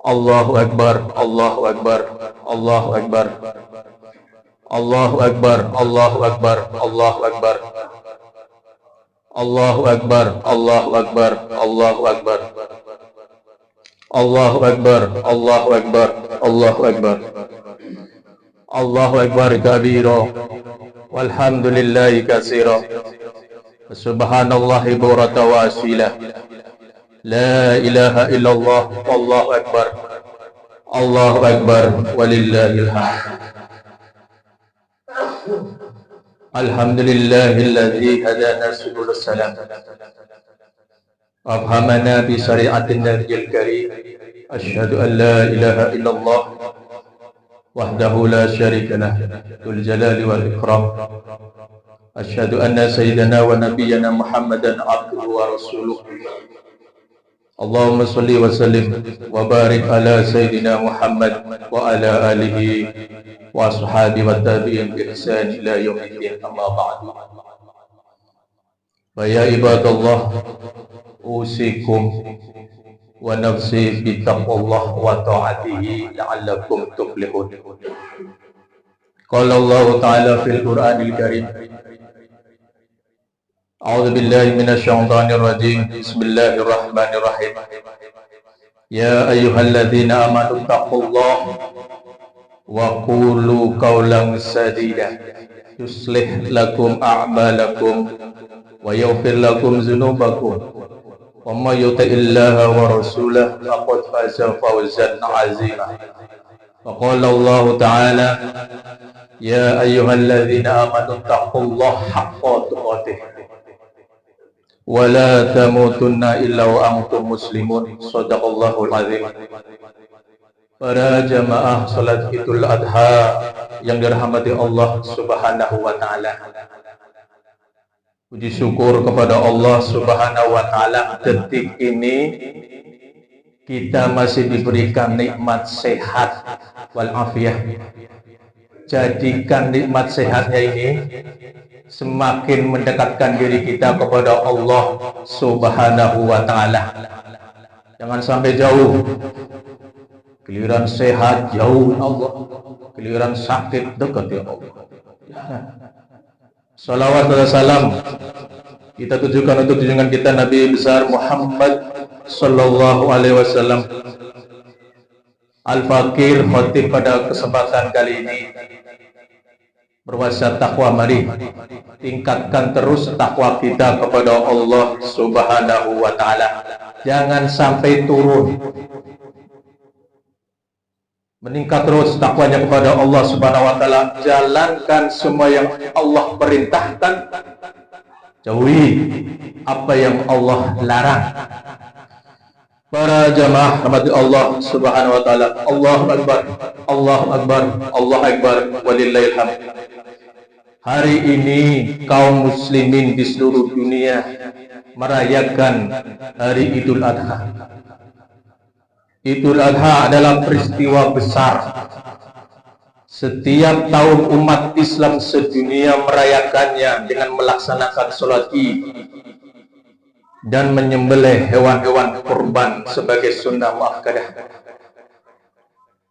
Allahu Akbar, Allahu Akbar, Allahu Akbar, Allahu Akbar, Allahu Akbar, Allahu Akbar, Allahu Akbar, Allahu Akbar, Allahu Akbar, Allahu Akbar, Allahu Akbar, Allahu Akbar, Allahu Akbar kabira, walhamdulillahi katsira, subhanallahi bukratan wa asila. La ilaha illallah, wallahu akbar, Allahu akbar, walillahil hamd. Alhamdulillahilladzi hadana subul salam, afhamana bi syari'atin nabiyil karim. Asyhadu an la ilaha illallah wahdahu la syarika lah, dzul jalali wal ikram. Asyhadu anna sayyidana wa nabiyyana Muhammadan abduhu wa rasuluh. Allahumma salli wa sallim wa barik ala Sayyidina Muhammad wa ala alihi wa ashabihi wa tabi'in bi ihsan ila yaumiddin, amma ba'du. Fa ya ibadallah, usikum wa nafsi bi taqwallah wa ta'atihi la'allakum tuflihun. Qala Allah ta'ala fil Qur'anil Karim, A'udzu billahi minasy syaithanir rajim. Bismillahirrahmanirrahim. Ya ayyuhalladzina amanu taqullaha wa qulu qawlan sadida yuslih lakum a'malakum wa yaghfir lakum dzunubakum wa may yuti'illaha wa rasulahu faqad faza fawzan 'azima. Wa qala Allah ta'ala, ya ayyuhalladzina amanu taqullaha haqqa tuqatih wa la tamutunna illa wa antum muslimun. Shadaqallahul azim. Para jamaah salat Idul Adha yang dirahmati Allah Subhanahu wa taala, puji syukur kepada Allah Subhanahu wa taala, detik ini kita masih diberikan nikmat sehat wal afiyah. Jadikan nikmat sehatnya ini semakin mendekatkan diri kita kepada Allah Subhanahu wa ta'ala. Jangan sampai jauh. Giliran sehat jauh Allah, giliran sakit dekat ya Allah. Salawat dan salam kita tujukan untuk junjungan kita Nabi besar Muhammad sallallahu alaihi wasallam. Al-Fakir khotib pada kesempatan kali ini berwasiat takwa. Mari tingkatkan terus takwa kita kepada Allah Subhanahu wa ta'ala. Jangan sampai turun. Meningkat terus takwanya kepada Allah Subhanahu wa ta'ala. Jalankan semua yang Allah perintahkan, jauhi apa yang Allah larang. Para jamaah rahmati Allah Subhanahu wa ta'ala, Allahu Akbar, Allahu Akbar, Allahu Akbar, walillahil hamd. Hari ini kaum muslimin di seluruh dunia merayakan hari Idul Adha. Idul Adha adalah peristiwa besar. Setiap tahun umat Islam sedunia merayakannya dengan melaksanakan sholat Id dan menyembelih hewan-hewan kurban sebagai sunnah muakkadah.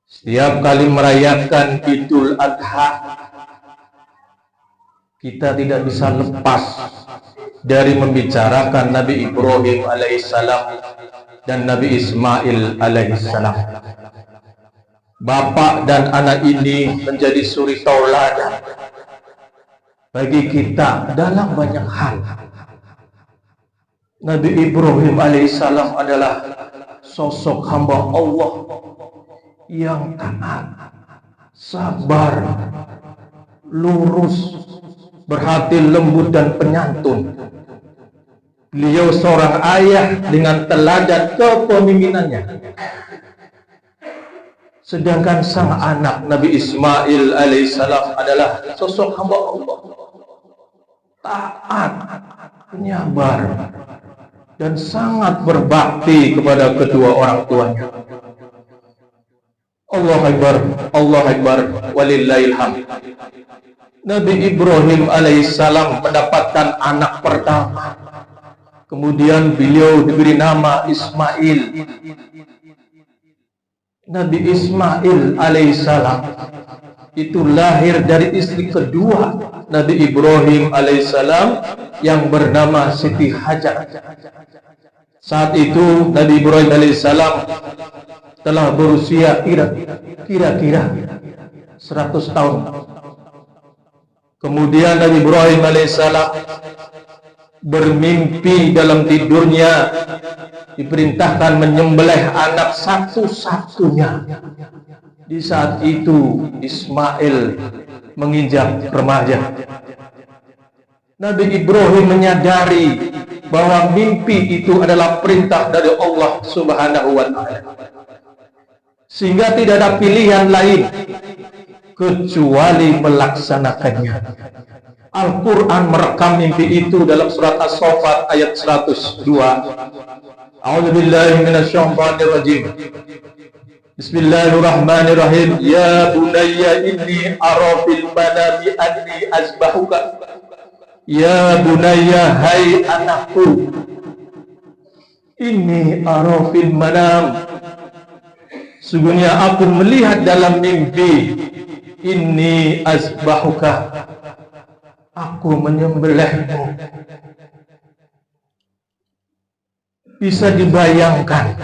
Setiap kali merayakan Idul Adha, kita tidak bisa lepas dari membicarakan Nabi Ibrahim alaihissalam dan Nabi Ismail alaihissalam. Bapak dan anak ini menjadi suri tauladan bagi kita dalam banyak hal. Nabi Ibrahim alaihissalam adalah sosok hamba Allah yang taat, sabar, lurus, berhati lembut dan penyantun. Beliau seorang ayah dengan teladan kepemimpinannya. Sedangkan sang anak Nabi Ismail alaihissalam adalah sosok hamba Allah, taat, penyabar, dan sangat berbakti kepada kedua orang tuanya. Allahu Akbar, Allahu Akbar, walillahil hamd. Nabi Ibrahim alaihissalam mendapatkan anak pertama. Kemudian beliau diberi nama Ismail. Nabi Ismail alaihissalam itu lahir dari istri kedua Nabi Ibrahim alaihissalam yang bernama Siti Hajar. Saat itu Nabi Ibrahim alaihissalam telah berusia kira-kira 100 tahun. Kemudian Nabi Ibrahim alaihissalam bermimpi dalam tidurnya diperintahkan menyembelih anak satu-satunya. Di saat itu Ismail menginjak remaja. Nabi Ibrahim menyadari bahwa mimpi itu adalah perintah dari Allah Subhanahu wa Ta'ala, sehingga tidak ada pilihan lain kecuali melaksanakannya. Al-Quran merekam mimpi itu dalam surat As-Saffat ayat 102. A'udzubillahi minasyaitonirrajim. Bismillahirrahmanirrahim. Ya bunayya inni ara fil manami anni azbahuka. Ya bunayya, hai anakku, inni ara fil manam, sungguhnya aku melihat dalam mimpi, inni azbahuka, aku menyembelihmu. Bisa dibayangkan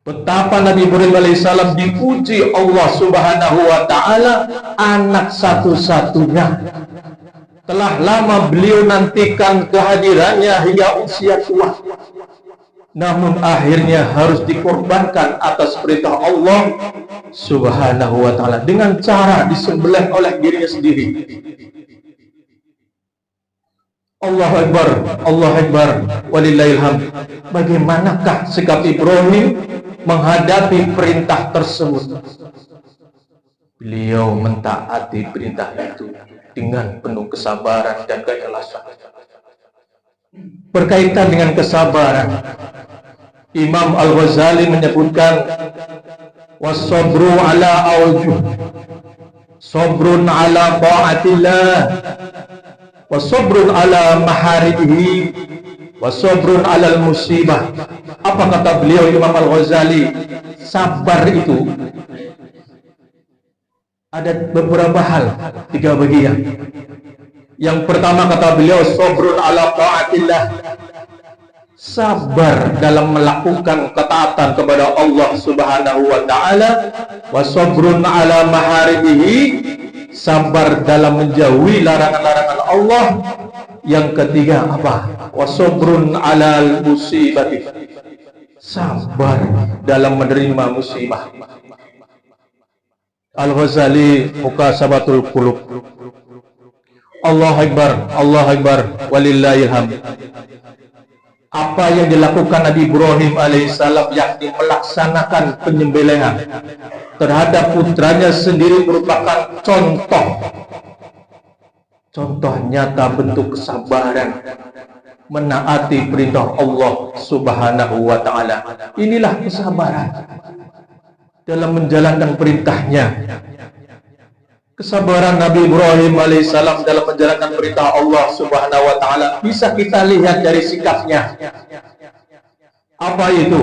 betapa Nabi Ibrahim alaihissalam diuji Allah Subhanahu wa Ta'ala, anak satu-satunya. Telah lama beliau nantikan kehadirannya hingga usia tua, namun akhirnya harus dikorbankan atas perintah Allah Subhanahu wa Ta'ala dengan cara disembelih oleh dirinya sendiri. Allahu Akbar, Allahu Akbar, walillahil hamd. Bagaimanakah sikap Ibrahim menghadapi perintah tersebut? Beliau mentaati perintah itu dengan penuh kesabaran dan keikhlasan. Berkaitan dengan kesabaran, Imam Al-Ghazali menyebutkan, was-sabru ala awjuh, sabrun ala ta'atillah, was-sabrun ala maharihi, was-sabrun ala musibah. Apa kata beliau Imam Al-Ghazali? Sabar itu ada beberapa hal, 3 bagian. Yang pertama kata beliau, sabrun ala ta'atillah, sabar dalam melakukan ketaatan kepada Allah Subhanahu wa Ta'ala. Wa sabrun ala maharibihi, sabar dalam menjauhi larangan-larangan Allah. Yang ketiga apa? Wa sabrun ala musibati, sabar dalam menerima musibah. Al-Ghazali Mukasabatul Qulub. Allahu Akbar, Allahu Akbar, walillahil hamd. Apa yang dilakukan Nabi Ibrahim alaihissalam, yakni melaksanakan penyembelihan terhadap putranya sendiri, merupakan contoh nyata bentuk kesabaran menaati perintah Allah Subhanahu wa Ta'ala. Inilah kesabaran dalam menjalankan perintahnya. Kesabaran Nabi Ibrahim alaihissalam dalam menjalankan perintah Allah Subhanahu wa Ta'ala bisa kita lihat dari sikapnya. Apa itu?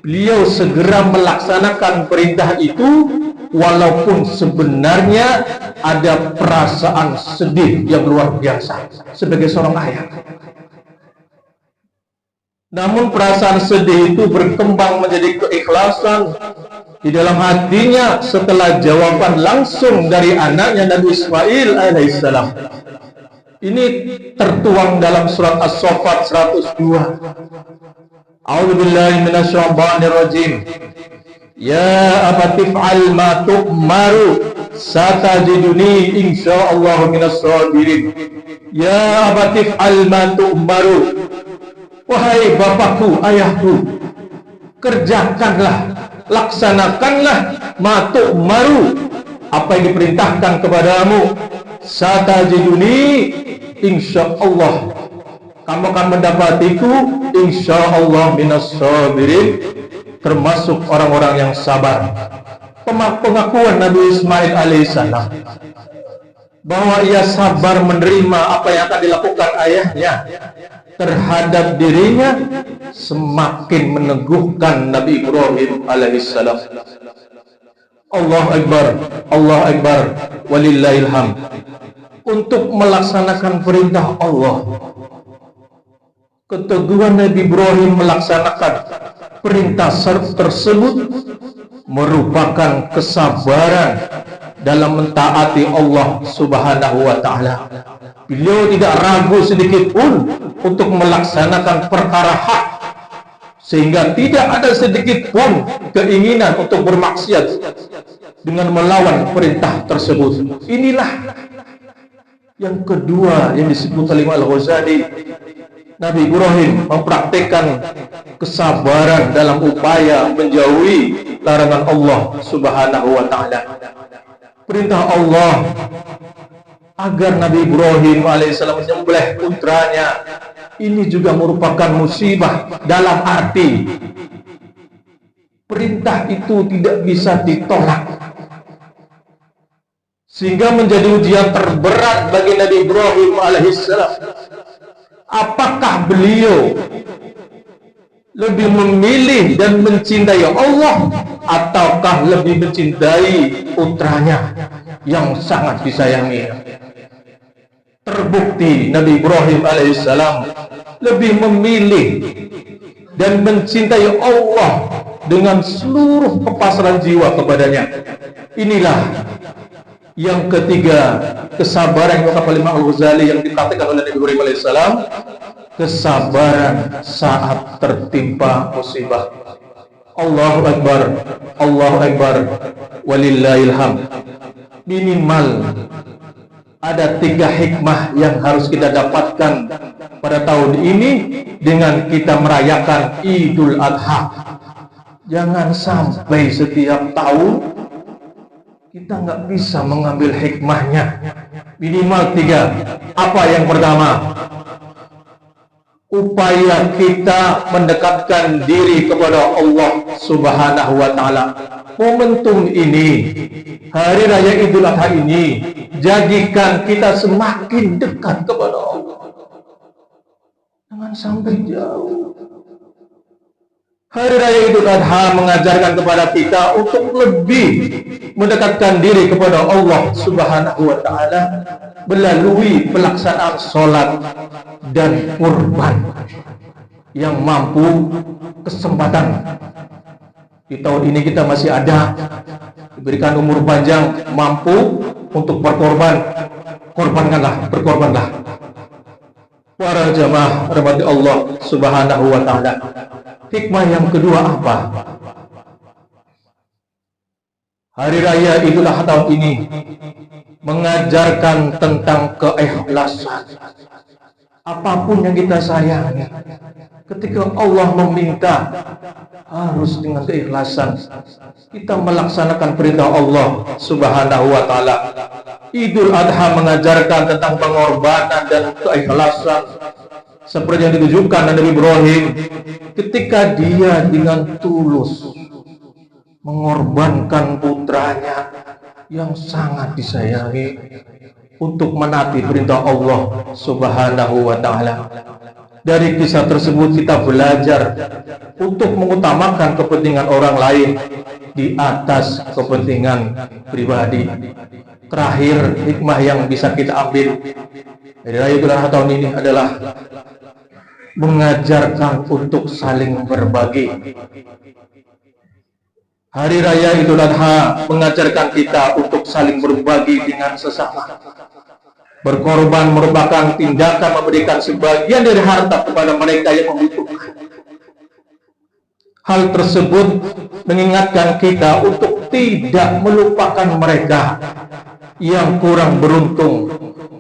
Beliau segera melaksanakan perintah itu, walaupun sebenarnya ada perasaan sedih yang luar biasa sebagai seorang ayah. Namun perasaan sedih itu berkembang menjadi keikhlasan di dalam hatinya setelah jawaban langsung dari anaknya Nabi Ismail alaihissalam. Ini tertuang dalam surat As-Saffat 102. A'udzubillahi minasyaitonirrajim. Ya abati fa'al ma tu'maru satajiduni insyaallahu minas sabirin. Ya abati fa'al ma tu'maru, wahai bapakku, ayahku, kerjakanlah, laksanakanlah ma tu'maru, apa yang diperintahkan kepadamu. Satajiduni, insyaallah kamu akan mendapatiku, insyaallah minas sabirin, termasuk orang-orang yang sabar. Pengakuan Nabi Ismail alaihissalam bahwa ia sabar menerima apa yang akan dilakukan ayahnya, terhadap dirinya semakin meneguhkan Nabi Ibrahim alaihissalam. Allah Akbar, Allah Akbar, walillahil hamd. Untuk melaksanakan perintah Allah, keteguhan Nabi Ibrahim melaksanakan perintah tersebut merupakan kesabaran dalam mentaati Allah Subhanahu wa Ta'ala. Beliau tidak ragu sedikit pun untuk melaksanakan perkara hak, sehingga tidak ada sedikit pun keinginan untuk bermaksiat dengan melawan perintah tersebut. Inilah yang kedua yang disebut oleh Al-Ghazali. Nabi Ibrahim mempraktikkan kesabaran dalam upaya menjauhi larangan Allah Subhanahu wa Ta'ala. Perintah Allah agar Nabi Ibrahim alaihissalam menyembelih putranya ini juga merupakan musibah, dalam arti perintah itu tidak bisa ditolak, sehingga menjadi ujian terberat bagi Nabi Ibrahim alaihissalam. Apakah beliau lebih memilih dan mencintai Allah, ataukah lebih mencintai putranya yang sangat disayangi? Terbukti Nabi Ibrahim alaihissalam lebih memilih dan mencintai Allah dengan seluruh kepasrahan jiwa kepadanya. Inilah yang ketiga, kesabaran yang oleh Imam Al-Ghazali yang dipraktikkan oleh Nabi Ibrahim alaihissalam, kesabaran saat tertimpa musibah. Allahu Akbar, Allahu Akbar, walillahil hamd. Minimal ada 3 hikmah yang harus kita dapatkan pada tahun ini dengan kita merayakan Idul Adha. Jangan sampai setiap tahun kita nggak bisa mengambil hikmahnya. Minimal 3. Apa yang pertama? Upaya kita mendekatkan diri kepada Allah Subhanahu wa Ta'ala. Momentum ini, hari raya Idul Adha ini, jadikan kita semakin dekat kepada Allah. Jangan sampai jauh. Hari raya Idul Adha mengajarkan kepada kita untuk lebih mendekatkan diri kepada Allah Subhanahu wa Ta'ala melalui pelaksanaan sholat dan kurban. Yang mampu kesempatan di tahun ini kita masih ada, diberikan umur panjang, mampu untuk berkorban, korbankanlah, berkorbanlah. Para jamaah rahmati Allah Subhanahu wa Ta'ala. Hikmah yang kedua apa? Hari raya Idul Adha tahun ini mengajarkan tentang keikhlasan. Apapun yang kita sayangi, ketika Allah meminta, harus dengan keikhlasan kita melaksanakan perintah Allah Subhanahu wa Ta'ala. Idul Adha mengajarkan tentang pengorbanan dan keikhlasan, seperti yang ditujukan Nabi Ibrahim ketika dia dengan tulus mengorbankan putranya yang sangat disayangi untuk menaati perintah Allah Subhanahu wa Ta'ala. Dari kisah tersebut kita belajar untuk mengutamakan kepentingan orang lain di atas kepentingan pribadi. Terakhir, hikmah yang bisa kita ambil dari Raya Idul Adha tahun ini adalah mengajarkan untuk saling berbagi. Hari Raya Idul Adha mengajarkan kita untuk saling berbagi dengan sesama. Berkorban merupakan tindakan memberikan sebagian dari harta kepada mereka yang membutuhkan. Hal tersebut mengingatkan kita untuk tidak melupakan mereka yang kurang beruntung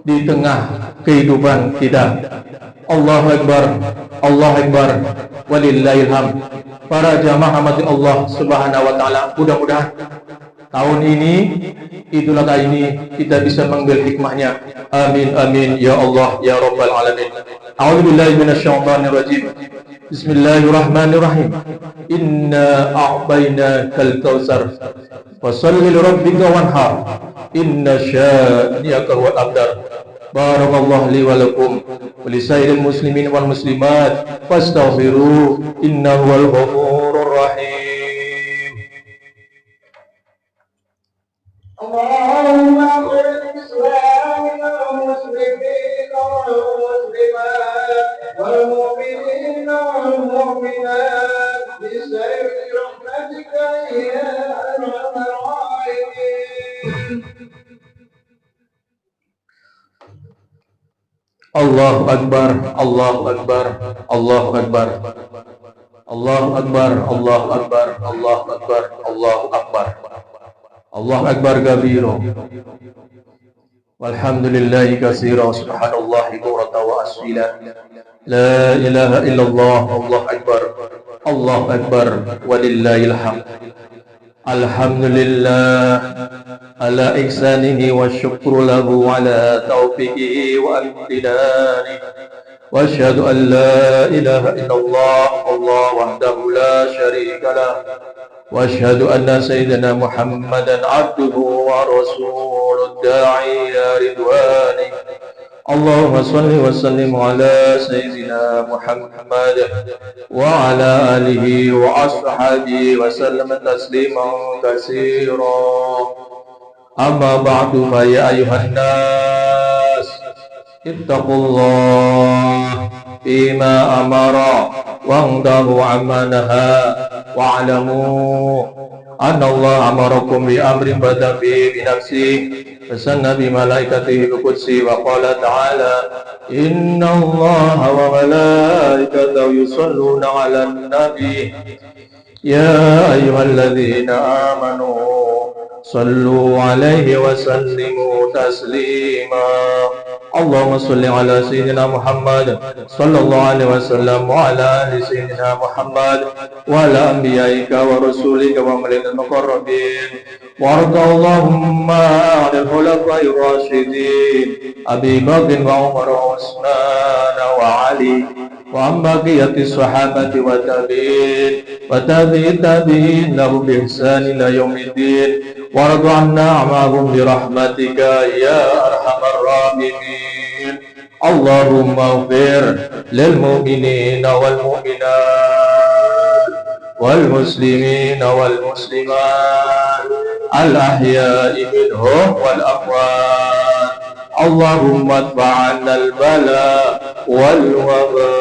di tengah kehidupan kita. Allahu Akbar, Allahu Akbar, walillahil hamd. Para jamaah rahmati Allah Subhanahu wa Ta'ala, mudah-mudahan tahun ini, Idul Adha ini, kita bisa mengambil hikmahnya. Amin, amin, ya Allah, ya Rabbal Alamin. A'udzubillahi minasyaitonir rajim. Bismillahirrahmanirrahim. Inna a'tainakal kautsar fasholli li rabbika wanhar. Inna syani'aka huwal abtar. Barakallahu li wa lakum wa lisairil muslimin wal muslimat fastaghfiru innahu wal ghafurur rahim. Allahumma qul bismillahil muslimin wal muslimat wal mu'minin wal mu'minat bisairi rahmatika ya arhamar rahimin. Allahu Akbar, Allahu Akbar, Allahu Akbar, Allahu Akbar, Allahu Akbar, Allahu Akbar, Allahu Akbar, Allahu Akbar kabira. Walhamdulillahi katsira, subhanallahi bukratan wa asila. La ilaha illallah, Allahu Akbar, Allahu Akbar, walillahil hamd. Alhamdulillah ala ihsanihi wa syukru lahu ala taufiqihi wa amtinani wa asyhadu an la ilaha illallah Allah wahdahu la syarika lah wa asyhadu anna sayyidina Muhammadan abduhu wa rasuluh da'i ila ridwani. Allahumma salli wa sallim ala sayyidina Muhammad wa ala alihi wa ashabihi wa sallam tasliman katsira. Amma ba'du fa ya ayuhan nas ittaqullah bima amara wa'dahu amma naha wa'lamu anna Allah amarakum bi amrin bada fi bi nafsihi fasanna bi malaikatihi bi qudsi wa qala ta'ala inna Allah wa malaikatahu yusalluna 'alan nabi ya ayyuhalladzina amanu sallu 'alaihi wa sallimu taslima. Allahumma salli ala sayyidina Muhammad sallallahu alaihi wasallam wa ala ali sayyidina Muhammad wa ala anbiya'ika wa rasulika wa malaikal muqarrabin warda Allahumma 'anil khulafa'ir rasyidin Abi Bakr wa Umar wa Utsman wa Ali wa baqiyati sahabati wa tabi'in wa tabi'in lahum bi ihsan ila yaumiddin warda 'anna ma'ahum bi rahmatika ya arhamar rahimin. Allahumma ighfir lil mu'minina wal mu'minat wal muslimina wal muslimat al ahya'i minhum wal amwat. Allahumma adfa'anna al bala wal waba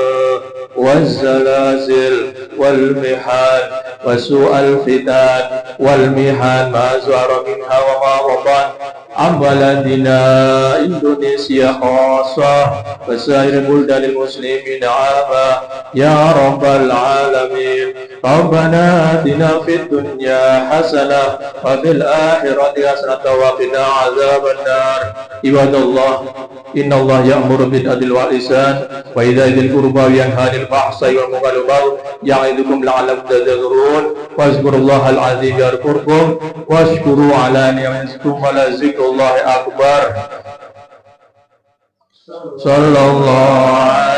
wal zalazil wal mihan wa su'al fitan wal mihan ma zahara minha wa ma watan an baladina Indonesia khasah wa sair buldanil muslimin ama ya rabbal alamin. Rabbana atina fid dunya hasanah wa fil akhirati hasanah wa qina azaban nar. Ibadallah innallaha ya'muru bil adli wal ihsan wa idza qurba wa yanha 'anil fahsai wal munkari wal baghi ya'idukum la'allakum tadhakkarun. Wazkurullahal azim yadhkurkum washkuru ala ni'matihi wa la zikrullahi akbar. Sallallahu